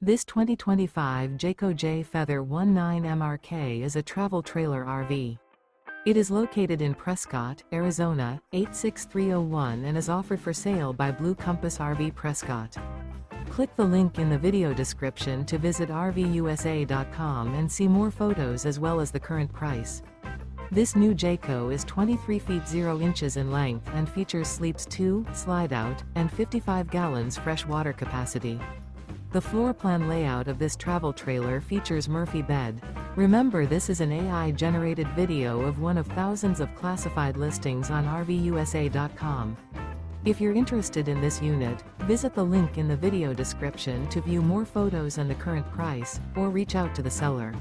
This 2025 Jayco Jay Feather 19MRK is a travel trailer RV. It is located in Prescott, Arizona, 86301 and is offered for sale by Blue Compass RV Prescott. Click the link in the video description to visit RVUSA.com and see more photos as well as the current price. This new Jayco is 23 feet 0 inches in length and features sleeps 2, slide-out, and 55 gallons fresh water capacity. The floor plan layout of this travel trailer features Murphy bed. Remember, this is an AI-generated video of one of thousands of classified listings on RVUSA.com. If you're interested in this unit, visit the link in the video description to view more photos and the current price, or reach out to the seller.